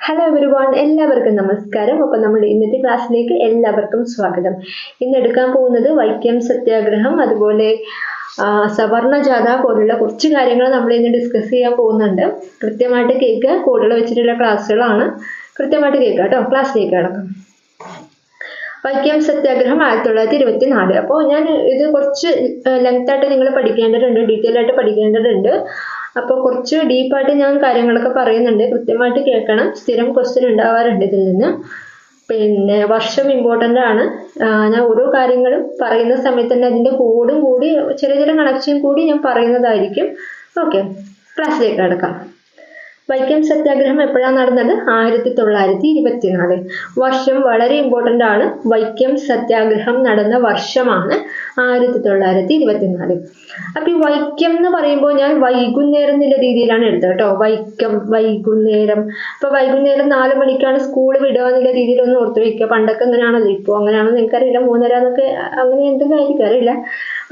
Hello everyone, എല്ലാവർക്കും നമസ്കാരം. അപ്പോൾ നമ്മുടെ ഇന്നത്തെ ക്ലാസ്സിലേക്ക് എല്ലാവർക്കും സ്വാഗതം. ഇന്ന് എടുക്കാൻ പോകുന്നത് വൈക്കം സത്യാഗ്രഹം, അതുപോലെ സവർണ ജാഥ പോലുള്ള കുറച്ച് കാര്യങ്ങൾ നമ്മൾ ഇന്ന് ഡിസ്കസ് ചെയ്യാൻ പോകുന്നുണ്ട്. കൃത്യമായിട്ട് കേൾക്കുക, കൂടുതൽ വെച്ചിട്ടുള്ള ക്ലാസ്സുകളാണ്. കൃത്യമായിട്ട് കേൾക്കുക കേട്ടോ. ക്ലാസ്സിലേക്ക് കിടക്കാം. വൈക്കം സത്യാഗ്രഹം 1924. അപ്പോൾ ഞാൻ ഇത് കുറച്ച് ലെങ്ത് ആയിട്ട് നിങ്ങൾ പഠിക്കേണ്ടതുണ്ട്, ഡീറ്റെയിൽ ആയിട്ട് പഠിക്കേണ്ടതുണ്ട്. അപ്പോൾ കുറച്ച് ഡീപ്പായിട്ട് ഞാൻ കാര്യങ്ങളൊക്കെ പറയുന്നുണ്ട്, കൃത്യമായിട്ട് കേൾക്കണം. സ്ഥിരം ക്വസ്റ്റ്യൻ ഉണ്ടാവാറുണ്ട് ഇതിൽ നിന്ന്. പിന്നെ വർഷം ഇമ്പോർട്ടൻ്റ് ആണ്. ഞാൻ ഓരോ കാര്യങ്ങളും പറയുന്ന സമയത്ത് തന്നെ അതിൻ്റെ കോഡും കൂടി ചെറിയ കണക്ഷൻ കൂടി ഞാൻ പറയുന്നതായിരിക്കും. ഓക്കെ, ക്ലാസ്സിലേക്ക് കിടക്കാം. വൈക്കം സത്യാഗ്രഹം എപ്പോഴാണ് നടന്നത്? 1924. വർഷം വളരെ ഇമ്പോർട്ടൻ്റ് ആണ്. വൈക്കം സത്യാഗ്രഹം നടന്ന വർഷമാണ് 1924. അപ്പൊ ഈ വൈക്കം എന്ന് പറയുമ്പോൾ ഞാൻ വൈകുന്നേരം എന്നുള്ള രീതിയിലാണ് എടുത്തത് കേട്ടോ. വൈക്കം, വൈകുന്നേരം. അപ്പൊ വൈകുന്നേരം 4 മണിക്കാണ് സ്കൂൾ വിടുക എന്നുള്ള രീതിയിൽ ഒന്ന് ഓർത്ത് വയ്ക്കുക. പണ്ടൊക്കെ അങ്ങനെയാണല്ലോ, ഇപ്പോൾ അങ്ങനെയാണെന്ന് എനിക്കറിയില്ല. 3:30 എന്നൊക്കെ അങ്ങനെ എന്തെങ്കിലും ആയിരിക്കും, അറിയില്ല.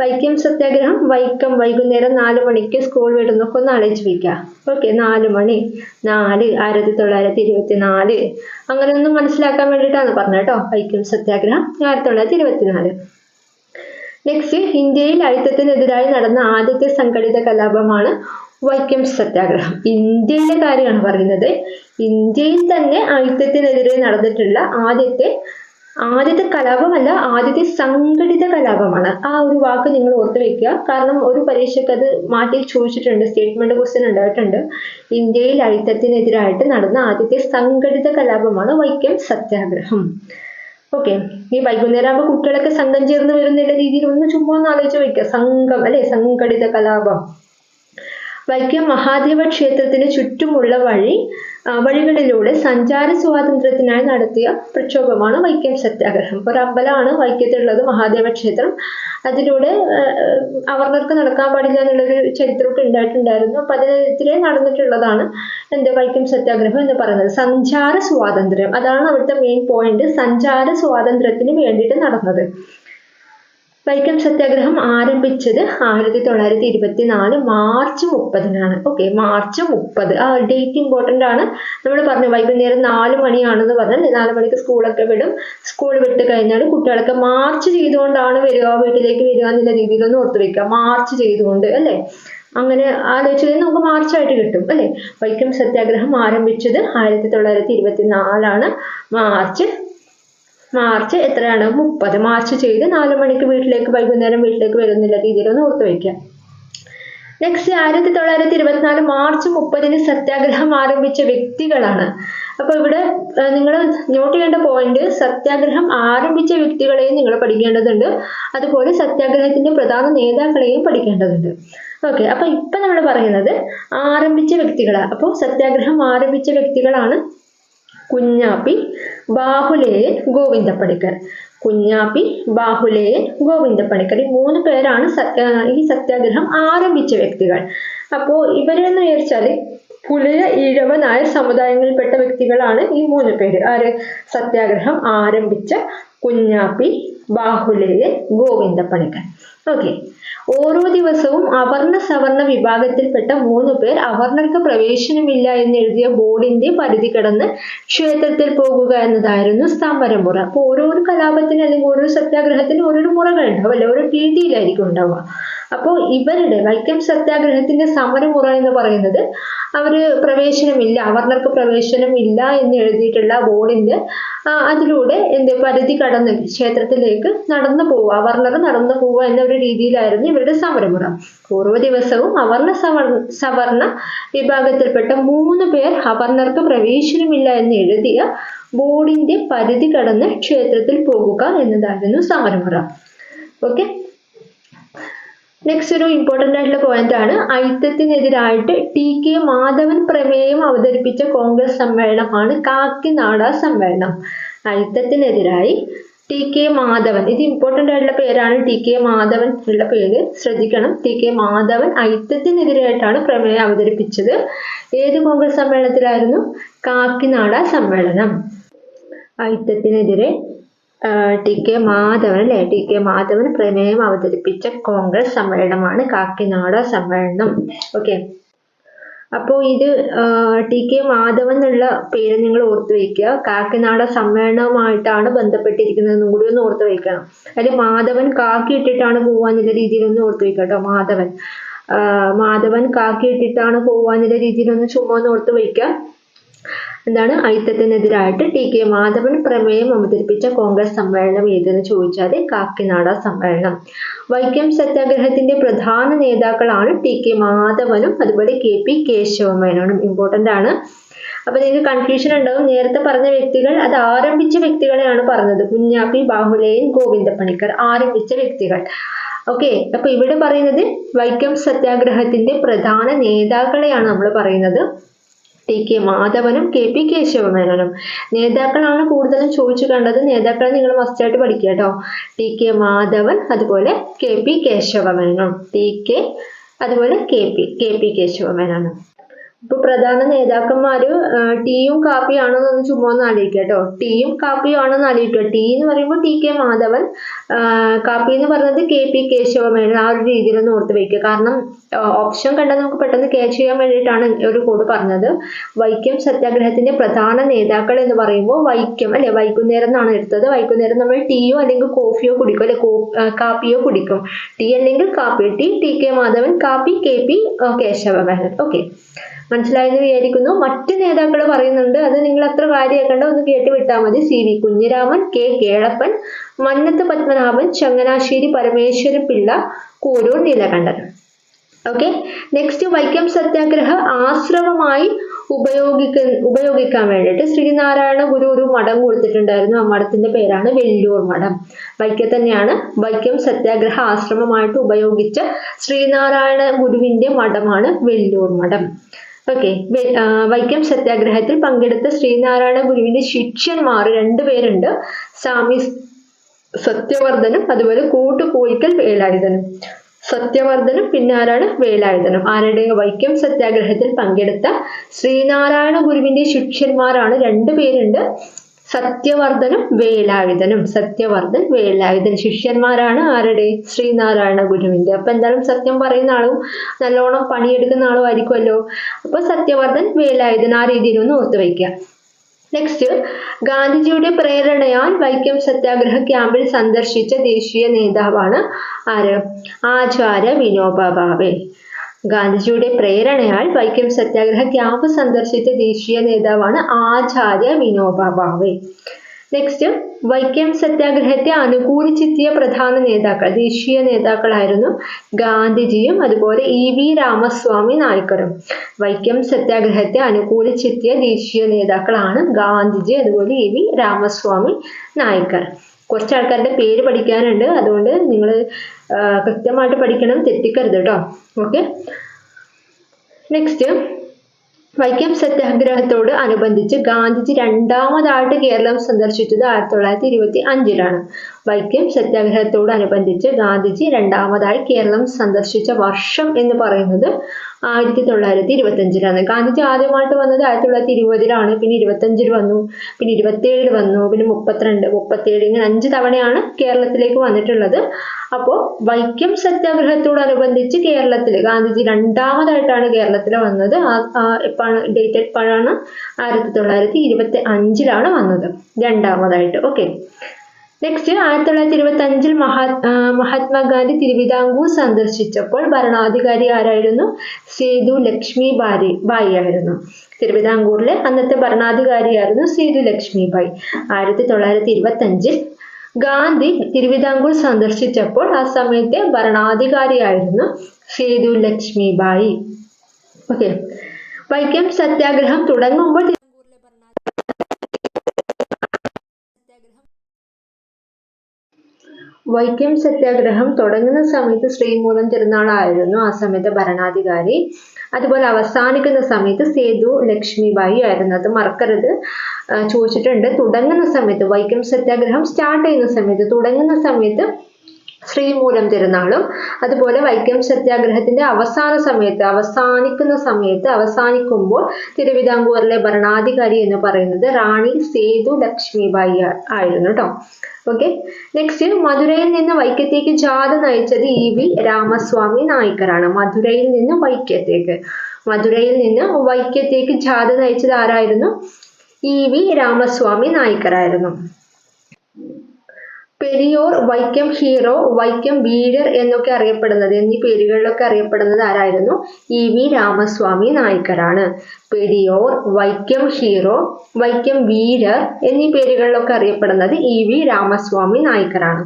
വൈക്കം സത്യാഗ്രഹം വൈക്കം, വൈകുന്നേരം 4 മണിക്ക് സ്കൂൾ വിടുന്നൊക്കെ ഒന്ന് ആലോചിച്ച് വയ്ക്കുക. ഓക്കെ, 4 മണി 4 1924 അങ്ങനെ ഒന്നും മനസ്സിലാക്കാൻ വേണ്ടിയിട്ടാണ് പറഞ്ഞത് കേട്ടോ. വൈക്കം സത്യാഗ്രഹം 1924. നെക്സ്റ്റ്, ഇന്ത്യയിൽ അയിത്തത്തിനെതിരായി നടന്ന ആദ്യത്തെ സംഘടിത കലാപമാണ് വൈക്കം സത്യാഗ്രഹം. ഇന്ത്യയിലെ കാര്യമാണ് പറയുന്നത്. ഇന്ത്യയിൽ തന്നെ അയിത്തത്തിനെതിരെ നടന്നിട്ടുള്ള ആദ്യത്തെ കലാപമല്ല, ആദ്യത്തെ സംഘടിത കലാപമാണ്. ആ ഒരു വാക്ക് നിങ്ങൾ ഓർത്ത് വെക്കുക. കാരണം ഒരു പരീക്ഷയ്ക്ക് അത് മാറ്റി ചോദിച്ചിട്ടുണ്ട്, സ്റ്റേറ്റ്മെന്റ് ക്വസ്റ്റ്യൻ ഉണ്ടായിട്ടുണ്ട്. ഇന്ത്യയിൽ അയിത്തത്തിനെതിരായിട്ട് നടന്ന ആദ്യത്തെ സംഘടിത കലാപമാണ് വൈക്കം സത്യാഗ്രഹം. ഓക്കെ, ഈ വൈകുന്നേരം ആകുമ്പോൾ കുട്ടികളൊക്കെ സംഘം ചേർന്ന് വരുന്നുള്ള രീതിയിൽ ഒന്ന് ചുമ്മാ ഒന്ന് ആലോചിച്ച് വയ്ക്കുക. സംഘം അല്ലെ, സംഘടിത കലാപം. വൈക്കം മഹാദേവ ക്ഷേത്രത്തിന് ചുറ്റുമുള്ള വഴികളിലൂടെ സഞ്ചാര സ്വാതന്ത്ര്യത്തിനായി നടത്തിയ പ്രക്ഷോഭമാണ് വൈക്കം സത്യാഗ്രഹം. ഒരു അമ്പലമാണ് വൈക്കത്തുള്ളത്, മഹാദേവ ക്ഷേത്രം. അതിലൂടെ അവർണർക്ക് നടക്കാൻ പാടില്ല എന്നുള്ളൊരു ചരിത്രമൊക്കെ ഉണ്ടായിട്ടുണ്ടായിരുന്നു. അപ്പൊ അതിനെതിരെ നടന്നിട്ടുള്ളതാണ് വൈക്കം സത്യാഗ്രഹം എന്ന് പറയുന്നത്. സഞ്ചാര സ്വാതന്ത്ര്യം, അതാണ് അവിടുത്തെ മെയിൻ പോയിന്റ്. സഞ്ചാര സ്വാതന്ത്ര്യത്തിന് വേണ്ടിയിട്ട് നടന്നത്. വൈക്കം സത്യാഗ്രഹം ആരംഭിച്ചത് 1924 മാർച്ച് 30-നാണ്. Okay, March 30. ആ ഡേറ്റ് ഇമ്പോർട്ടൻ്റ് ആണ്. നമ്മൾ പറഞ്ഞു വൈകുന്നേരം 4 മണിയാണെന്ന് പറഞ്ഞാൽ 4 മണിക്ക് സ്കൂളൊക്കെ വിടും. സ്കൂൾ വിട്ട് കഴിഞ്ഞാൽ കുട്ടികളൊക്കെ മാർച്ച് ചെയ്തുകൊണ്ടാണ് വരിക, വീട്ടിലേക്ക് വരിക എന്നുള്ള രീതിയിലൊന്ന് ഓർത്ത് വയ്ക്കുക. മാർച്ച് ചെയ്തുകൊണ്ട് അല്ലേ, അങ്ങനെ ആലോചിച്ച് നമുക്ക് മാർച്ചായിട്ട് കിട്ടും അല്ലേ. വൈക്കം സത്യാഗ്രഹം ആരംഭിച്ചത് 1924 മാർച്ച് എത്രയാണ്? 30. മാർച്ച് ചെയ്ത് 4 മണിക്ക് വൈകുന്നേരം വീട്ടിലേക്ക് വരുന്നില്ല രീതിയിലൊന്ന് ഓർത്ത് വയ്ക്കുക. നെക്സ്റ്റ്, 1924 മാർച്ച് 30-ന് സത്യാഗ്രഹം ആരംഭിച്ച വ്യക്തികളാണ്. അപ്പൊ ഇവിടെ നിങ്ങൾ നോട്ട് ചെയ്യേണ്ട പോയിന്റ്, സത്യാഗ്രഹം ആരംഭിച്ച വ്യക്തികളെയും നിങ്ങൾ പഠിക്കേണ്ടതുണ്ട്, അതുപോലെ സത്യാഗ്രഹത്തിന്റെ പ്രധാന നേതാക്കളെയും പഠിക്കേണ്ടതുണ്ട്. ഓക്കെ, അപ്പൊ ഇപ്പൊ നമ്മൾ പറയുന്നത് ആരംഭിച്ച വ്യക്തികളാണ്. അപ്പോൾ സത്യാഗ്രഹം ആരംഭിച്ച വ്യക്തികളാണ് കുഞ്ഞാപ്പി, ബാഹുലേയൻ, ഗോവിന്ദപ്പണിക്കർ. കുഞ്ഞാപ്പി, ബാഹുലേയൻ, ഗോവിന്ദപ്പണിക്കർ, ഈ 3 പേരാണ് ഈ സത്യാഗ്രഹം ആരംഭിച്ച വ്യക്തികൾ. അപ്പോൾ ഇവരെന്ന് വിചാരിച്ചാൽ പുലയ, ഈഴവ, നായർ സമുദായങ്ങളിൽപ്പെട്ട വ്യക്തികളാണ് ഈ 3 പേര്. ആര്? സത്യാഗ്രഹം ആരംഭിച്ച കുഞ്ഞാപ്പി, ബാഹുലേയൻ, ഗോവിന്ദപ്പണിക്കർ. ഓക്കെ, ഓരോ ദിവസവും അവർണ സവർണ വിഭാഗത്തിൽപ്പെട്ട 3 പേർ അവർണർക്ക് പ്രവേശനമില്ല എന്ന് എഴുതിയ ബോർഡിന്റെ പരിധി കടന്ന് ക്ഷേത്രത്തിൽ പോകുക എന്നതായിരുന്നു സമരമുറ. അപ്പൊ ഓരോരോ കലാപത്തിന് അല്ലെങ്കിൽ ഓരോ സത്യാഗ്രഹത്തിന് ഓരോരോ മുറകൾ ഉണ്ടാവും അല്ലെ, ഓരോ രീതിയിലായിരിക്കും ഉണ്ടാവുക. അപ്പോൾ ഇവരുടെ വൈക്കം സത്യാഗ്രഹത്തിന്റെ സമരമുറ എന്ന് പറയുന്നത് പ്രവേശനമില്ല, അവർണർക്ക് പ്രവേശനമില്ല എന്ന് എഴുതിയിട്ടുള്ള ബോർഡിന്റെ അതിലൂടെ പരിധി കടന്ന് ക്ഷേത്രത്തിലേക്ക് നടന്നു പോവുക, അവർണർ നടന്നു പോവുക എന്ന ഒരു രീതിയിലായിരുന്നു ഇവരുടെ സമരമുറ. ഓരോ ദിവസവും അവർണ സവർണ വിഭാഗത്തിൽപ്പെട്ട 3 പേർ അവർണർക്ക് പ്രവേശനമില്ല എന്ന് എഴുതിയ ബോർഡിന്റെ പരിധി കടന്ന് ക്ഷേത്രത്തിൽ പോകുക എന്നതായിരുന്നു സമരമുറ. ഓക്കെ, നെക്സ്റ്റ് ഒരു ഇമ്പോർട്ടൻ്റ് ആയിട്ടുള്ള പോയിന്റ് ആണ്, അയിത്തത്തിനെതിരായിട്ട് TK മാധവൻ പ്രമേയം അവതരിപ്പിച്ച കോൺഗ്രസ് സമ്മേളനമാണ് കാക്കിനാട സമ്മേളനം. അയിത്തത്തിനെതിരായി TK മാധവൻ, ഇത് ഇമ്പോർട്ടൻ്റ് ആയിട്ടുള്ള പേരാണ്. TK മാധവൻ ഉള്ള പേര് ശ്രദ്ധിക്കണം. TK മാധവൻ അയിത്തത്തിനെതിരായിട്ടാണ് പ്രമേയം അവതരിപ്പിച്ചത്. ഏത് കോൺഗ്രസ് സമ്മേളനത്തിലായിരുന്നു? കാക്കിനാട സമ്മേളനം. അയിത്തത്തിനെതിരെ TK മാധവൻ അല്ലെ, TK മാധവൻ പ്രമേയം അവതരിപ്പിച്ച കോൺഗ്രസ് സമ്മേളനമാണ് കാക്കിനാട സമ്മേളനം. ഓക്കെ, അപ്പോൾ ഇത് TK മാധവൻ എന്നുള്ള പേര് നിങ്ങൾ ഓർത്തു വയ്ക്കുക. കാക്കിനാട സമ്മേളനവുമായിട്ടാണ് ബന്ധപ്പെട്ടിരിക്കുന്നതെന്നും കൂടി ഒന്ന് ഓർത്തു വയ്ക്കണം. അതിൽ മാധവൻ കാക്കി ഇട്ടിട്ടാണ് പോവാന്നുള്ള രീതിയിലൊന്ന് ഓർത്തു വയ്ക്കുക കേട്ടോ. മാധവൻ കാക്കി ഇട്ടിട്ടാണ് പോവാന്നുള്ള രീതിയിലൊന്ന് ചുമ്മാ ഒന്ന് ഓർത്തു വയ്ക്കുക. എന്താണ് അയിത്തത്തിനെതിരായിട്ട് TK മാധവൻ പ്രമേയം അവതരിപ്പിച്ച കോൺഗ്രസ് സമ്മേളനം ഏതെന്ന് ചോദിച്ചാൽ കാക്കിനാട സമ്മേളനം. വൈക്കം സത്യാഗ്രഹത്തിന്റെ പ്രധാന നേതാക്കളാണ് TK മാധവനും അതുപോലെ KP കേശവമേനോനും. ഇമ്പോർട്ടന്റ് ആണ്. അപ്പൊ നിങ്ങൾക്ക് കൺഫ്യൂഷൻ ഉണ്ടാവും. നേരത്തെ പറഞ്ഞ വ്യക്തികൾ അത് ആരംഭിച്ച വ്യക്തികളെയാണ് പറഞ്ഞത്. കുഞ്ഞാപ്പി, ബാഹുലേയൻ, ഗോവിന്ദപ്പണിക്കർ ആരംഭിച്ച വ്യക്തികൾ. ഓക്കെ, അപ്പൊ ഇവിടെ പറയുന്നത് വൈക്കം സത്യാഗ്രഹത്തിന്റെ പ്രധാന നേതാക്കളെയാണ് നമ്മൾ പറയുന്നത്. TK മാധവനും KP കേശവമേനോനും. നേതാക്കളാണ് കൂടുതലും ചോദിച്ചു കണ്ടത്. നേതാക്കളെ നിങ്ങൾ മസ്റ്റായിട്ട് പഠിക്കുക കേട്ടോ. TK മാധവൻ അതുപോലെ KP കേശവമേനോൻ. TK അതുപോലെ KP കേശവമേനോൻ. ഇപ്പൊ പ്രധാന നേതാക്കന്മാര് ടീയും കാപ്പിയും ആണെന്നൊന്ന് ചുമ്മാ ഒന്ന് ആലോചിക്കുക കേട്ടോ. ടീയും കാപ്പിയും ആണെന്ന് ആലോചിക്കുക. ടീ എന്ന് പറയുമ്പോൾ TK മാധവൻ, കാപ്പി എന്ന് പറയുന്നത് KP കേശവമേനോൻ. ആ ഒരു രീതിയിലൊന്ന് ഓർത്ത് വയ്ക്കുക. കാരണം ഓപ്ഷൻ കണ്ടാൽ നമുക്ക് പെട്ടെന്ന് ക്യാച്ച് ചെയ്യാൻ വേണ്ടിയിട്ടാണ് ഒരു കോഡ് പറഞ്ഞത്. വൈക്കം സത്യാഗ്രഹത്തിന്റെ പ്രധാന നേതാക്കൾ എന്ന് പറയുമ്പോൾ വൈക്കം അല്ലെ, വൈകുന്നേരം എന്നാണ് എടുത്തത്. വൈകുന്നേരം നമ്മൾ ടീയോ അല്ലെങ്കിൽ കോഫിയോ കുടിക്കും അല്ലെ, കാപ്പിയോ കുടിക്കും. ടീ അല്ലെങ്കിൽ കാപ്പി. TK മാധവൻ, കാപ്പി, KP കേശവമേനോൻ. ഓക്കെ, മനസ്സിലായെന്ന് വിചാരിക്കുന്നു. മറ്റ് നേതാക്കൾ പറയുന്നുണ്ട്, അത് നിങ്ങൾ അത്ര കാര്യമാക്കണ്ട, ഒന്ന് കേട്ട് വിട്ടാൽ മതി. CV Kunhiraman, K Kelappan, Mannath Padmanabhan, Changanassery Parameswara Pillai, Kurur Neelakantan. Okay, next Vaikom Satyagraha ആശ്രമമായി ഉപയോഗിക്കാൻ വേണ്ടിയിട്ട് ശ്രീനാരായണ ഗുരു ഒരു മഠം കൊടുത്തിട്ടുണ്ടായിരുന്നു. ആ മഠത്തിന്റെ പേരാണ് വെല്ലൂർ മഠം. വൈക്കം തന്നെയാണ്. വൈക്കം സത്യാഗ്രഹ ആശ്രമമായിട്ട് ഉപയോഗിച്ച ശ്രീനാരായണ ഗുരുവിന്റെ മഠമാണ് വെല്ലൂർ മഠം. ഓക്കെ, വൈക്കം സത്യാഗ്രഹത്തിൽ പങ്കെടുത്ത ശ്രീനാരായണ ഗുരുവിന്റെ ശിഷ്യന്മാർ 2 പേരുണ്ട്. സ്വാമി സത്യവർദ്ധനും അതുപോലെ കൂട്ടുപൂയിക്കൽ വേലായുധനും. സത്യവർദ്ധനും പിന്നെ ആരാണ്? വേലായുധനും. ആരുടെ? വൈക്കം സത്യാഗ്രഹത്തിൽ പങ്കെടുത്ത ശ്രീനാരായണ ഗുരുവിന്റെ ശിഷ്യന്മാരാണ് 2 പേരുണ്ട്. സത്യവർദ്ധനും വേലായുധനും. സത്യവർദ്ധൻ, വേലായുധൻ ശിഷ്യന്മാരാണ് ആരുടെ? ശ്രീനാരായണ ഗുരുവിന്റെ. അപ്പൊ എന്തായാലും സത്യം പറയുന്ന ആളും നല്ലോണം പണിയെടുക്കുന്ന ആളും ആയിരിക്കുമല്ലോ. അപ്പൊ സത്യവർദ്ധൻ, വേലായുധൻ ആ രീതിയിലൊന്ന് ഓർത്തു വയ്ക്കുക. നെക്സ്റ്റ്, ഗാന്ധിജിയുടെ പ്രേരണയാൽ വൈക്കം സത്യാഗ്രഹ ക്യാമ്പിൽ സന്ദർശിച്ച ദേശീയ നേതാവാണ് ആര്? ആചാര്യ വിനോബ ഭാവെ. ഗാന്ധിജിയുടെ പ്രേരണയാൽ വൈക്കം സത്യാഗ്രഹ ക്യാമ്പ് സന്ദർശിച്ച ദേശീയ നേതാവാണ് ആചാര്യ വിനോബ ഭാവെ. നെക്സ്റ്റ്, വൈക്കം സത്യാഗ്രഹത്തെ അനുകൂലിച്ചെത്തിയ പ്രധാന നേതാക്കൾ, ദേശീയ നേതാക്കളായിരുന്നു ഗാന്ധിജിയും അതുപോലെ EV രാമസ്വാമി നായ്ക്കറും. വൈക്കം സത്യാഗ്രഹത്തെ അനുകൂലിച്ചെത്തിയ ദേശീയ നേതാക്കളാണ് ഗാന്ധിജി അതുപോലെ EV രാമസ്വാമി നായ്ക്കർ. കുറച്ച് ആൾക്കാരുടെ പേര് പഠിക്കാനുണ്ട്, അതുകൊണ്ട് നിങ്ങൾ കൃത്യമായിട്ട് പഠിക്കണം, തെറ്റിക്കരുത് കേട്ടോ. ഓക്കെ, നെക്സ്റ്റ്, വൈക്കം സത്യാഗ്രഹത്തോട് അനുബന്ധിച്ച് ഗാന്ധിജി 2ാമതായിട്ട് കേരളം സന്ദർശിച്ചത് 1925-ലാണ്. വൈക്കം സത്യാഗ്രഹത്തോട് അനുബന്ധിച്ച് ഗാന്ധിജി 2ാമതായി കേരളം സന്ദർശിച്ച വർഷം എന്ന് പറയുന്നത് 1925-ലാണ്. ഗാന്ധിജി ആദ്യമായിട്ട് വന്നത് 1920-ലാണ്, പിന്നെ 25-ൽ വന്നു, പിന്നെ 27-ൽ വന്നു, പിന്നെ 32, 37 ഇങ്ങനെ 5 തവണയാണ് കേരളത്തിലേക്ക് വന്നിട്ടുള്ളത്. അപ്പോൾ വൈക്കം സത്യാഗ്രഹത്തോടനുബന്ധിച്ച് കേരളത്തിൽ ഗാന്ധിജി 2ാമതായിട്ടാണ് കേരളത്തിൽ വന്നത്. എപ്പോഴാണ് ഡേറ്റ്? എപ്പോഴാണ്? 1925-ലാണ് വന്നത് 2ാമതായിട്ട്. ഓക്കെ, നെക്സ്റ്റ്, 1925-ൽ മഹാത്മാഗാന്ധി തിരുവിതാംകൂർ സന്ദർശിച്ചപ്പോൾ ഭരണാധികാരി ആരായിരുന്നു? സേതു ലക്ഷ്മി ബായി ആയിരുന്നു. തിരുവിതാംകൂറിലെ അന്നത്തെ ഭരണാധികാരിയായിരുന്നു സേതു ലക്ഷ്മി ബായി. 1925-ൽ ഗാന്ധി തിരുവിതാംകൂർ സന്ദർശിച്ചപ്പോൾ ആ സമയത്തെ ഭരണാധികാരിയായിരുന്നു സേതു ലക്ഷ്മി ബായി. ഓക്കെ, വൈക്കം സത്യാഗ്രഹം തുടങ്ങുമ്പോൾ വൈക്കം സത്യാഗ്രഹം തുടങ്ങുന്ന സമയത്ത് ശ്രീമൂലം തിരുനാളായിരുന്നു ആ സമയത്തെ ഭരണാധികാരി. അതുപോലെ അവസാനിക്കുന്ന സമയത്ത് സേതു ലക്ഷ്മി ബായി ആയിരുന്നു. അത് മറക്കരുത്, ചോദിച്ചിട്ടുണ്ട്. തുടങ്ങുന്ന സമയത്ത് വൈക്കം സത്യാഗ്രഹം സ്റ്റാർട്ട് ചെയ്യുന്ന സമയത്ത്, തുടങ്ങുന്ന സമയത്ത് ശ്രീമൂലം തിരുനാളും അതുപോലെ വൈക്കം സത്യാഗ്രഹത്തിന്റെ അവസാനിക്കുമ്പോൾ തിരുവിതാംകൂറിലെ ഭരണാധികാരി എന്ന് പറയുന്നത് റാണി സേതു ലക്ഷ്മി ബായി ആയിരുന്നു കേട്ടോ. ഓക്കെ, നെക്സ്റ്റ്, മധുരയിൽ നിന്ന് വൈക്കത്തേക്ക് ജാഥ നയിച്ചത് EV രാമസ്വാമി നായ്ക്കറാണ്. മധുരയിൽ നിന്ന് വൈക്കത്തേക്ക്. മധുരയിൽ നിന്ന് വൈക്കത്തേക്ക് ജാഥ നയിച്ചത് ആരായിരുന്നു? EV രാമസ്വാമി നായ്ക്കറായിരുന്നു. പെരിയോർ, വൈക്കം ഹീറോ, വൈക്കം വീരർ എന്നൊക്കെ അറിയപ്പെടുന്നത്, എന്നീ പേരുകളിലൊക്കെ അറിയപ്പെടുന്നത് ആരായിരുന്നു? EV രാമസ്വാമി നായ്ക്കറാണ്. പെരിയോർ, വൈക്കം ഹീറോ, വൈക്കം വീരർ എന്നീ പേരുകളിലൊക്കെ അറിയപ്പെടുന്നത് EV രാമസ്വാമി നായ്ക്കറാണ്.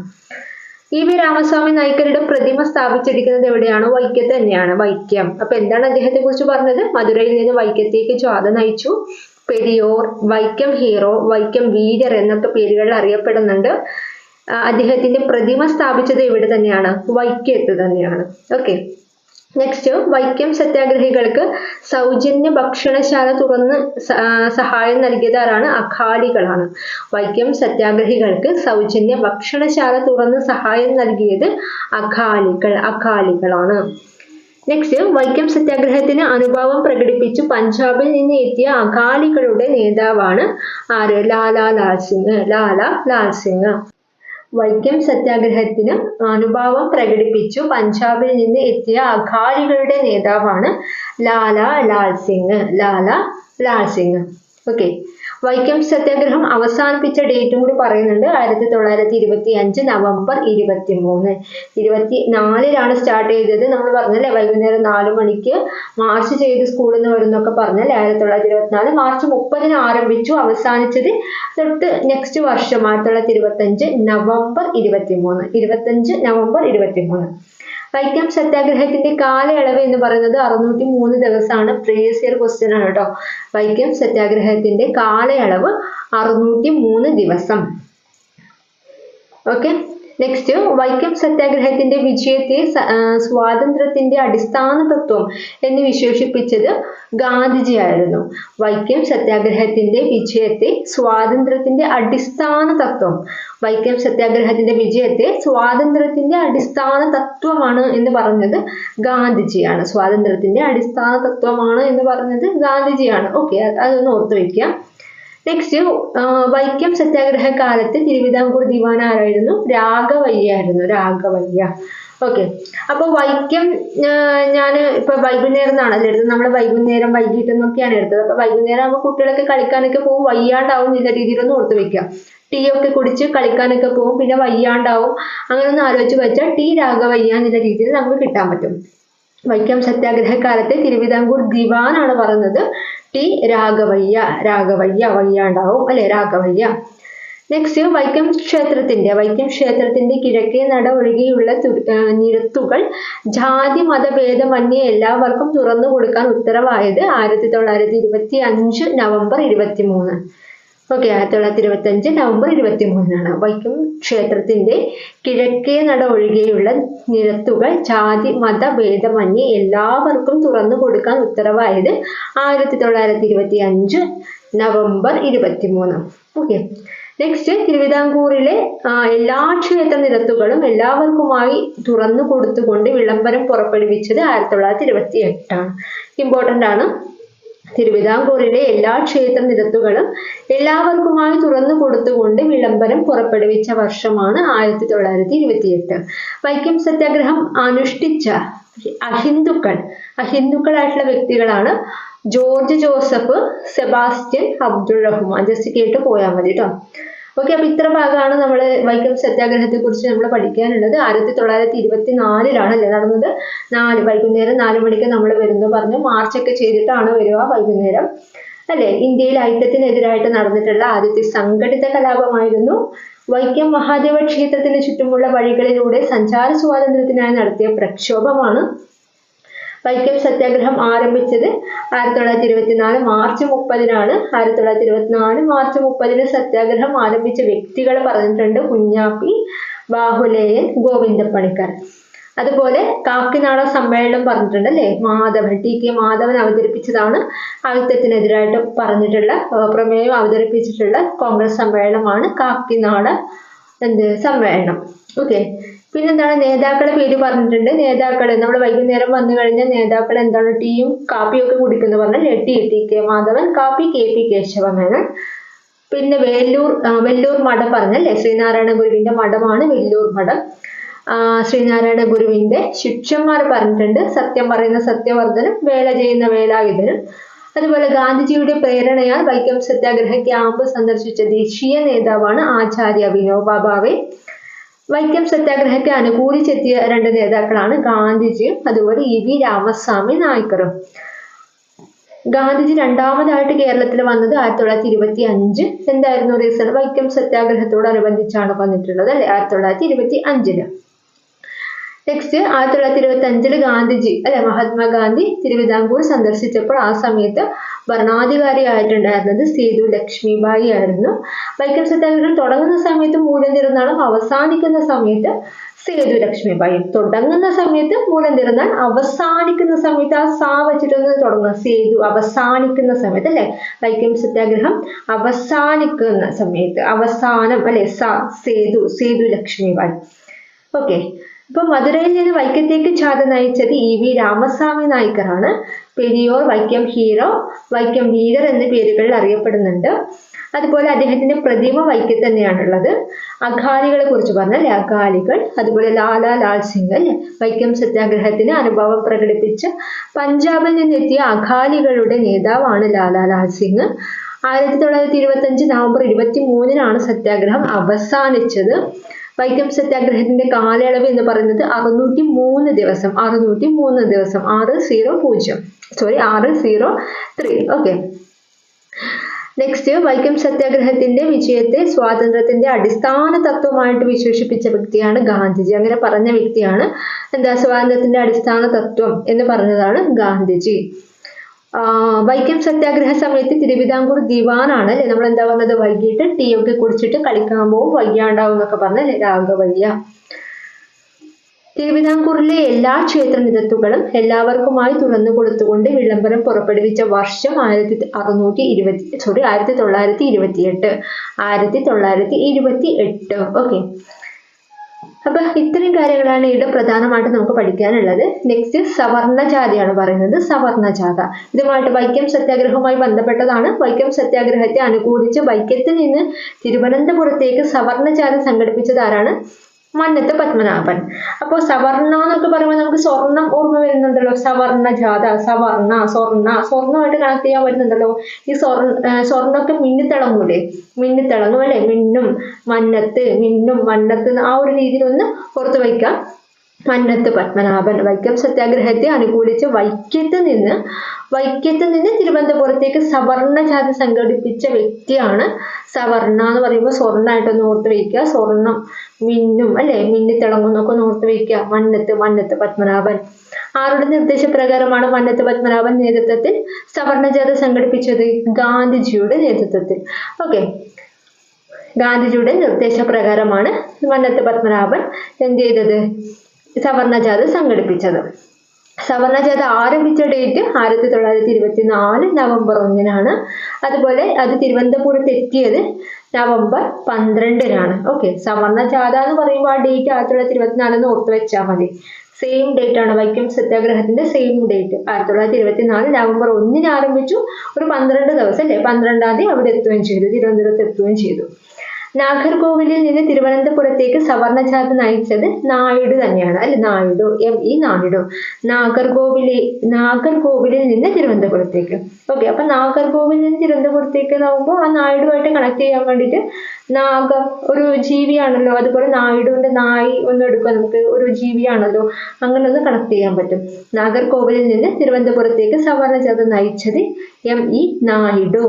EV രാമസ്വാമി നായ്ക്കരുടെ പ്രതിമ സ്ഥാപിച്ചിരിക്കുന്നത് എവിടെയാണ്? വൈക്കത്ത് തന്നെയാണ്, വൈക്കം. അപ്പൊ എന്താണ് അദ്ദേഹത്തെ കുറിച്ച് പറഞ്ഞത്? മധുരയിൽ നിന്ന് വൈക്കത്തേക്ക് ജാഥ നയിച്ചു. പെരിയോർ, വൈക്കം ഹീറോ, വൈക്കം വീരർ എന്നൊക്കെ പേരുകളിൽ അറിയപ്പെടുന്നുണ്ട്. അദ്ദേഹത്തിന്റെ പ്രതിമ സ്ഥാപിച്ചത് എവിടെ തന്നെയാണ്? വൈക്കത്ത് തന്നെയാണ്. ഓക്കെ, നെക്സ്റ്റ്, വൈക്കം സത്യാഗ്രഹികൾക്ക് സൗജന്യ ഭക്ഷണശാല തുറന്ന് സഹായം നൽകിയത് ആരാണ്? അകാലികളാണ്. വൈക്കം സത്യാഗ്രഹികൾക്ക് സൗജന്യ ഭക്ഷണശാല തുറന്ന് സഹായം നൽകിയത് അകാലികളാണ്. നെക്സ്റ്റ്, വൈക്കം സത്യാഗ്രഹത്തിന് അനുഭാവം പ്രകടിപ്പിച്ചു പഞ്ചാബിൽ നിന്ന് എത്തിയ അകാലികളുടെ നേതാവാണ് ആര്? ലാലാ ലാൽ സിംഗ്. വൈക്കം സത്യാഗ്രഹത്തിന് അനുഭാവം പ്രകടിപ്പിച്ചു പഞ്ചാബിൽ നിന്ന് എത്തിയ അകാലികളുടെ നേതാവാണ് ലാലാ ലാൽ സിംഗ്. ഓക്കെ, വൈക്കം സത്യാഗ്രഹം അവസാനിപ്പിച്ച ഡേറ്റും കൂടി പറയുന്നുണ്ട്. 1925 നവംബർ 23. 24 സ്റ്റാർട്ട് ചെയ്തത്. നമ്മൾ പറഞ്ഞല്ലേ വൈകുന്നേരം 4 മണിക്ക് മാർച്ച് ചെയ്ത് സ്കൂളിൽ നിന്ന് വരുന്നൊക്കെ പറഞ്ഞല്ലേ. 1924 മാർച്ച് 30 ആരംഭിച്ചു. അവസാനിച്ചത് തൊട്ട് നെക്സ്റ്റ് വർഷം 1925 നവംബർ 23. വൈക്കം സത്യാഗ്രഹത്തിന്റെ കാലയളവ് എന്ന് പറയുന്നത് 603 ദിവസമാണ്. പ്രീവിയസ് ഇയർ ക്വസ്റ്റ്യൻ ആണ് കേട്ടോ. വൈക്കം സത്യാഗ്രഹത്തിന്റെ കാലയളവ് 603 ദിവസം. ഓക്കെ, നെക്സ്റ്റ്, വൈക്കം സത്യാഗ്രഹത്തിന്റെ വിജയത്തെ സ്വാതന്ത്ര്യത്തിന്റെ അടിസ്ഥാന തത്വം എന്ന് വിശേഷിപ്പിച്ചത് ഗാന്ധിജി ആയിരുന്നു. വൈക്കം സത്യാഗ്രഹത്തിന്റെ വിജയത്തെ സ്വാതന്ത്ര്യത്തിന്റെ അടിസ്ഥാന തത്വം, വൈക്കം സത്യാഗ്രഹത്തിന്റെ വിജയത്തെ സ്വാതന്ത്ര്യത്തിന്റെ അടിസ്ഥാന തത്വമാണ് എന്ന് പറഞ്ഞത് ഗാന്ധിജിയാണ്. സ്വാതന്ത്ര്യത്തിന്റെ അടിസ്ഥാന തത്വമാണ് എന്ന് പറഞ്ഞത് ഗാന്ധിജിയാണ്. ഓക്കെ, അതൊന്ന് ഓർത്തു വെക്കുക. നെക്സ്റ്റ്, വൈക്കം സത്യാഗ്രഹ കാലത്ത് തിരുവിതാംകൂർ ദിവാൻ ആരായിരുന്നു? രാഘവയ്യ. ഓക്കെ, അപ്പൊ വൈക്കം ഞാൻ ഇപ്പൊ വൈകുന്നേരം എന്നാണല്ലോ എടുത്തത്. നമ്മൾ വൈകുന്നേരം വൈകിട്ട് എന്നൊക്കെയാണ് എടുത്തത്. അപ്പൊ വൈകുന്നേരം ആകുമ്പോൾ കുട്ടികളൊക്കെ കളിക്കാനൊക്കെ പോകും, വയ്യാണ്ടാവും എന്ന രീതിയിലൊന്നും ഓർത്ത് വെക്കാം. ടീ ഒക്കെ കുടിച്ച് കളിക്കാനൊക്കെ പോകും, പിന്നെ വയ്യാണ്ടാവും. അങ്ങനെ ഒന്ന് ആലോചിച്ച് വെച്ചാൽ ടി രാഘവയ്യ എന്നുള്ള രീതിയിൽ നമുക്ക് കിട്ടാൻ പറ്റും. വൈക്കം സത്യാഗ്രഹ കാലത്തെ തിരുവിതാംകൂർ ദിവാൻ ആണ് പറയുന്നത് ടി രാഘവയ്യ. വയ്യാണ്ടാവും അല്ലെ, രാഘവയ്യ. നെക്സ്റ്റ്, വൈക്കം ക്ഷേത്രത്തിന്റെ കിഴക്കേ നട ഒഴികെയുള്ള നിരത്തുകൾ ജാതി മതഭേദമന്യേ എല്ലാവർക്കും തുറന്നു കൊടുക്കാൻ ഉത്തരവായത് 1925 നവംബർ 23. ഓക്കെ, 1925 നവംബർ 23 വൈക്കം ക്ഷേത്രത്തിന്റെ കിഴക്കേ നട ഒഴികെയുള്ള നിരത്തുകൾ ജാതി മതഭേദമന്യേ എല്ലാവർക്കും തുറന്നു കൊടുക്കാൻ ഉത്തരവായത് 1925 നവംബർ 23. ഓക്കെ, നെക്സ്റ്റ്, തിരുവിതാംകൂറിലെ എല്ലാ ക്ഷേത്ര നിരത്തുകളും എല്ലാവർക്കുമായി തുറന്നു കൊടുത്തുകൊണ്ട് വിളംബരം പുറപ്പെടുവിച്ചത് 1928 ആണ്. ഇമ്പോർട്ടൻ്റ് ആണ്. തിരുവിതാംകൂറിലെ എല്ലാ ക്ഷേത്ര നിരത്തുകളും എല്ലാവർക്കുമായി തുറന്നു കൊടുത്തുകൊണ്ട് വിളംബരം പുറപ്പെടുവിച്ച വർഷമാണ് 1928. വൈക്കം സത്യാഗ്രഹം അനുഷ്ഠിച്ച അഹിന്ദുക്കളായിട്ടുള്ള വ്യക്തികളാണ് George Joseph, Sebastian, Abdul Rahman. Just കേട്ട് പോയാൽ മതി കേട്ടോ. ഓക്കെ, അപ്പൊ ഇത്ര ഭാഗമാണ് നമ്മൾ വൈക്കം സത്യാഗ്രഹത്തെ കുറിച്ച് നമ്മൾ പഠിക്കാനുള്ളത്. 1924 അല്ലേ നടന്നത്. വൈകുന്നേരം 4 മണിക്ക് നമ്മൾ വരുന്നു പറഞ്ഞു. മാർച്ചൊക്കെ ചെയ്തിട്ടാണ് വരിക വൈകുന്നേരം അല്ലെ. ഇന്ത്യയിൽ ഐക്യത്തിനെതിരായിട്ട് നടന്നിട്ടുള്ള ആദ്യത്തെ സംഘടിത കലാപമായിരുന്നു. വൈക്കം മഹാദേവ ക്ഷേത്രത്തിന് ചുറ്റുമുള്ള വഴികളിലൂടെ സഞ്ചാര സ്വാതന്ത്ര്യത്തിനായി നടത്തിയ പ്രക്ഷോഭമാണ്. വൈക്കം സത്യാഗ്രഹം ആരംഭിച്ചത് 1924 മാർച്ച് 30 1924 മാർച്ച് 30 സത്യാഗ്രഹം ആരംഭിച്ച വ്യക്തികൾ പറഞ്ഞിട്ടുണ്ട്. കുഞ്ഞാപ്പി, ബാഹുലേയൻ, ഗോവിന്ദപ്പണിക്കർ. അതുപോലെ കാക്കിനാട സമ്മേളനം പറഞ്ഞിട്ടുണ്ട് അല്ലെ. TK മാധവൻ അവതരിപ്പിച്ചതാണ്. ഐക്യത്തിനെതിരായിട്ട് പറഞ്ഞിട്ടുള്ള പ്രമേയം അവതരിപ്പിച്ചിട്ടുള്ള കോൺഗ്രസ് സമ്മേളനമാണ് കാക്കിനാട സമ്മേളനം. ഓക്കെ, പിന്നെന്താണ്, നേതാക്കളെ പേര് പറഞ്ഞിട്ടുണ്ട്. നേതാക്കൾ നമ്മൾ വൈകുന്നേരം വന്നു കഴിഞ്ഞാൽ നേതാക്കൾ എന്താണ്? ടീയും കാപ്പിയും ഒക്കെ കുടിക്കുന്നു പറഞ്ഞാൽ TK മാധവൻ, കാപ്പി KP കേശവമേനോൻ. പിന്നെ വെല്ലൂർ മഠം പറഞ്ഞല്ലേ, ശ്രീനാരായണ ഗുരുവിന്റെ മഠമാണ് വെല്ലൂർ മഠം. ശ്രീനാരായണ ഗുരുവിന്റെ ശിഷ്യന്മാർ പറഞ്ഞിട്ടുണ്ട്. സത്യം പറയുന്ന സത്യവർദ്ധനും, വേല ചെയ്യുന്ന വേലായുധനും. അതുപോലെ ഗാന്ധിജിയുടെ പ്രേരണയാൽ വൈക്കം സത്യാഗ്രഹ ക്യാമ്പ് സന്ദർശിച്ച ദേശീയ നേതാവാണ് ആചാര്യ വിനോബ ഭാവെ. വൈക്കം സത്യാഗ്രഹത്തെ അനുകൂലിച്ചെത്തിയ 2 നേതാക്കളാണ് ഗാന്ധിജിയും അതുപോലെ ഇ വി രാമസ്വാമി നായ്ക്കറും. ഗാന്ധിജി രണ്ടാമതായിട്ട് കേരളത്തിൽ വന്നത് 1925. എന്തായിരുന്നു റീസൺ? വൈക്കം സത്യാഗ്രഹത്തോടനുബന്ധിച്ചാണ് വന്നിട്ടുള്ളത് അല്ലെ, 1925. നെക്സ്റ്റ് 1925 ഗാന്ധിജി മഹാത്മാഗാന്ധി തിരുവിതാംകൂർ സന്ദർശിച്ചപ്പോൾ ആ സമയത്ത് ഭരണാധികാരിയായിട്ടുണ്ടായിരുന്നത് സേതു ലക്ഷ്മിബായി ആയിരുന്നു. വൈക്കം സത്യാഗ്രഹം തുടങ്ങുന്ന സമയത്ത് മൂലം തിരുനാളും അവസാനിക്കുന്ന സമയത്ത് സേതു ലക്ഷ്മിബായി. തുടങ്ങുന്ന സമയത്ത് മൂലം തിരുനാൾ, അവസാനിക്കുന്ന സമയത്ത് ആ സാ വെച്ചിട്ടൊന്ന് തുടങ്ങുക. സേതു അവസാനിക്കുന്ന സമയത്ത് അല്ലെ, വൈക്കം സത്യാഗ്രഹം അവസാനിക്കുന്ന സമയത്ത് അവസാനം അല്ലെ, സേതു ലക്ഷ്മിബായി. ഓക്കെ, അപ്പൊ മധുരയിൽ നിന്ന് വൈക്കത്തേക്ക് ജാഥ നയിച്ചത് ഇ വി രാമസ്വാമി നായ്ക്കറാണ്. പെരിയോർ, വൈക്കം ഹീറോ, വൈക്കം വീരർ എന്ന പേരുകളിൽ അറിയപ്പെടുന്നുണ്ട്. അതുപോലെ അദ്ദേഹത്തിന്റെ പ്രതിമ വൈക്കത്ത് തന്നെയാണുള്ളത്. അഘാലികളെ കുറിച്ച് പറഞ്ഞാൽ അഘാലികൾ, അതുപോലെ ലാലാ ലാൽ സിംഗ് അല്ലെ, വൈക്കം സത്യാഗ്രഹത്തിന് അനുഭവം പ്രകടിപ്പിച്ച് പഞ്ചാബിൽ നിന്നെത്തിയ അഘാലികളുടെ നേതാവാണ് ലാലാ ലാൽ സിംഗ്. 1925 നവംബർ 23 സത്യാഗ്രഹം അവസാനിച്ചത്. വൈക്കം സത്യാഗ്രഹത്തിന്റെ കാലയളവ് എന്ന് പറയുന്നത് 603 ദിവസം. 603. ഓക്കെ, നെക്സ്റ്റ് വൈക്കം സത്യാഗ്രഹത്തിന്റെ വിജയത്തെ സ്വാതന്ത്ര്യത്തിന്റെ അടിസ്ഥാന തത്വമായിട്ട് വിശേഷിപ്പിച്ച വ്യക്തിയാണ് ഗാന്ധിജി. അങ്ങനെ പറഞ്ഞ വ്യക്തിയാണ് സ്വാതന്ത്ര്യത്തിന്റെ അടിസ്ഥാന തത്വം എന്ന് പറഞ്ഞതാണ് ഗാന്ധിജി. വൈക്കം സത്യാഗ്രഹ സമയത്ത് തിരുവിതാംകൂർ ദിവാനാണ് അല്ലെ, നമ്മൾ എന്താ പറഞ്ഞത്, വൈകിട്ട് ടീ ഒക്കെ കുടിച്ചിട്ട് കളിക്കാൻ പോവും, വയ്യാണ്ടാവും എന്നൊക്കെ പറഞ്ഞ രാഘവയ്യ. തിരുവിതാംകൂറിലെ എല്ലാ ക്ഷേത്രനിധത്തുകളും എല്ലാവർക്കുമായി തുറന്നു കൊടുത്തുകൊണ്ട് വിളംബരം പുറപ്പെടുവിച്ച വർഷം 1928. ഓക്കെ, അപ്പൊ ഇത്രയും കാര്യങ്ങളാണ് ഇവിടെ പ്രധാനമായിട്ട് നമുക്ക് പഠിക്കാനുള്ളത്. നെക്സ്റ്റ് സവർണ ജാഥയാണ് പറയുന്നത്. സവർണ ജാഥ ഇതുമായിട്ട് വൈക്കം സത്യാഗ്രഹവുമായി ബന്ധപ്പെട്ടതാണ്. വൈക്കം സത്യാഗ്രഹത്തെ അനുകൂലിച്ച് വൈക്കത്തിൽ നിന്ന് തിരുവനന്തപുരത്തേക്ക് സവർണ ജാഥ സംഘടിപ്പിച്ചത് ആരാണ്? മന്നത്ത് പത്മനാഭൻ. അപ്പോൾ സവർണ എന്നൊക്കെ പറയുമ്പോൾ നമുക്ക് സ്വർണം ഓർമ്മ വരുന്നുണ്ടല്ലോ. സവർണ ജാഥ, സ്വർണ്ണമായിട്ട് കണക്ട് ചെയ്യാൻ പറ്റുന്നുണ്ടല്ലോ. ഈ സ്വർണ്ണമൊക്കെ മിന്നിത്തിളങ്ങൂലേ, മിന്നിത്തിളങ്ങും അല്ലെ, മിന്നും മന്നത്ത് ആ ഒരു രീതിയിൽ ഒന്ന് ഓർത്ത് വയ്ക്കാം. മന്നത്ത് പത്മനാഭൻ വൈക്കം സത്യാഗ്രഹത്തെ അനുകൂലിച്ച് വൈക്കത്ത് നിന്ന് തിരുവനന്തപുരത്തേക്ക് സവർണ ജാഥ സംഘടിപ്പിച്ച വ്യക്തിയാണ്. സവർണ എന്ന് പറയുമ്പോൾ സ്വർണ്ണമായിട്ടൊന്ന് ഓർത്ത് വയ്ക്കുക. സ്വർണം മിന്നും അല്ലെ, മിന്നിത്തിളങ്ങുന്നൊക്കെ ഒന്ന് ഓർത്ത് വയ്ക്കുക. മന്നത്ത് പത്മനാഭൻ. ആരുടെ നിർദ്ദേശപ്രകാരമാണ് മന്നത്ത് പത്മനാഭൻ നേതൃത്വത്തിൽ സവർണ ജാഥ സംഘടിപ്പിച്ചത്? ഗാന്ധിജിയുടെ നേതൃത്വത്തിൽ. ഓക്കെ, ഗാന്ധിജിയുടെ നിർദ്ദേശപ്രകാരമാണ് മന്നത്ത് പത്മനാഭൻ എന്ത് ചെയ്തത്? സവർണ ജാഥ സംഘടിപ്പിച്ചത്. സവർണ ജാഥ ആരംഭിച്ച ഡേറ്റ് 1924 നവംബർ 1 അതുപോലെ അത് തിരുവനന്തപുരത്ത് എത്തിയത് നവംബർ 12 ഓക്കെ, സവർണ ജാഥ എന്ന് പറയുമ്പോൾ ആ ഡേറ്റ് 1924 ഓർത്ത് വെച്ചാൽ മതി. സെയിം ഡേറ്റ് ആണ് വൈക്കം സത്യാഗ്രഹത്തിന്റെ സെയിം ഡേറ്റ്. 1924 നവംബർ 1 ആരംഭിച്ചു. ഒരു 12 ദിവസം അല്ലെ, 12-ാം തീയതി അവിടെ എത്തുകയും ചെയ്തു, തിരുവനന്തപുരത്ത് എത്തുകയും ചെയ്തു. നാഗർകോവിലിൽ നിന്ന് തിരുവനന്തപുരത്തേക്ക് സവർണ ജാഥ നയിച്ചത് നായിഡു തന്നെയാണ് അല്ലെ, നായിഡു, ME നായിഡു. നാഗർകോവിലിൽ നിന്ന് തിരുവനന്തപുരത്തേക്ക്. ഓക്കെ, അപ്പൊ നാഗർകോവിലിൽ നിന്ന് തിരുവനന്തപുരത്തേക്ക് ആകുമ്പോൾ ആ നായിഡുമായിട്ട് കണക്ട് ചെയ്യാൻ വേണ്ടിയിട്ട് നാഗം ഒരു ജീവിയാണല്ലോ, അതുപോലെ നായിഡുവിന്റെ നായി ഒന്ന് എടുക്കുക, നമുക്ക് ഒരു ജീവിയാണല്ലോ, അങ്ങനെ ഒന്ന് കണക്ട് ചെയ്യാൻ പറ്റും. നാഗർകോവിലിൽ നിന്ന് തിരുവനന്തപുരത്തേക്ക് സവർണ ജാഥ നയിച്ചത് ME Naidu.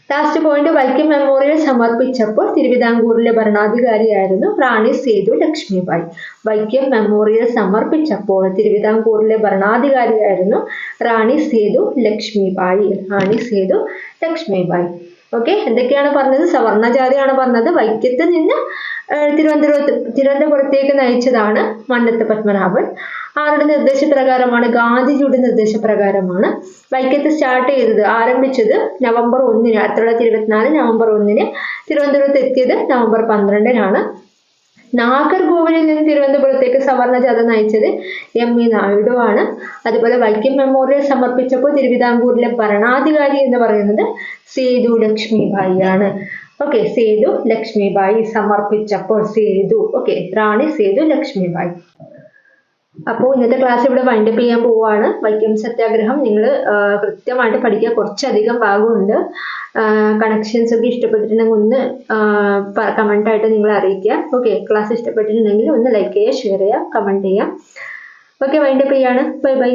Last point, Vaikom memorial സമർപ്പിച്ചപ്പോൾ തിരുവിതാംകൂറിലെ ഭരണാധികാരിയായിരുന്നു റാണി സേതു ലക്ഷ്മിബായി. വൈക്കം മെമ്മോറിയൽ സമർപ്പിച്ചപ്പോൾ തിരുവിതാംകൂറിലെ ഭരണാധികാരിയായിരുന്നു റാണി സേതു ലക്ഷ്മിബായി. ഓക്കെ, എന്തൊക്കെയാണ് പറഞ്ഞത്? സവർണ ജാഥയാണ് പറഞ്ഞത്. വൈക്കത്ത് നിന്ന് തിരുവനന്തപുരത്തേക്ക് നയിച്ചതാണ് മന്നത്ത് പത്മനാഭൻ. ആരുടെ നിർദ്ദേശപ്രകാരമാണ്? ഗാന്ധിജിയുടെ നിർദ്ദേശപ്രകാരമാണ്. വൈക്കത്ത് സ്റ്റാർട്ട് ചെയ്തത്, ആരംഭിച്ചത് നവംബർ 1 1924 നവംബർ 1 തിരുവനന്തപുരത്ത് എത്തിയത് നവംബർ 12 നാഗർകോവിലിൽ നിന്ന് തിരുവനന്തപുരത്തേക്ക് സവർണ ജാഥ നയിച്ചത് ME നായിഡു ആണ്. അതുപോലെ വൈക്കം മെമ്മോറിയൽ സമർപ്പിച്ചപ്പോൾ തിരുവിതാംകൂറിലെ ഭരണാധികാരി എന്ന് പറയുന്നത് സേതു ലക്ഷ്മിബായി ആണ്. ഓക്കെ, സേതു ലക്ഷ്മിബായി സമർപ്പിച്ചപ്പോൾ സേതു. ഓക്കെ, റാണി സേതു ലക്ഷ്മിബായി. അപ്പോൾ ഇന്നത്തെ ക്ലാസ് ഇവിടെ വൈൻഡപ്പ് ചെയ്യാൻ പോവുകയാണ്. വൈക്കം സത്യാഗ്രഹം നിങ്ങൾ കൃത്യമായിട്ട് പഠിക്കുക. കുറച്ചധികം ഭാഗമുണ്ട്. കണക്ഷൻസ് ഒക്കെ ഇഷ്ടപ്പെട്ടിട്ടുണ്ടെങ്കിൽ ഒന്ന് കമൻ്റ് ആയിട്ട് നിങ്ങൾ അറിയിക്കുക. ഓക്കെ, ക്ലാസ് ഇഷ്ടപ്പെട്ടിട്ടുണ്ടെങ്കിൽ ഒന്ന് ലൈക്ക് ചെയ്യുക, ഷെയർ ചെയ്യുക, കമൻറ്റ് ചെയ്യുക. ഓക്കെ, വൈൻഡപ്പ് ചെയ്യാണ്. Bye bye.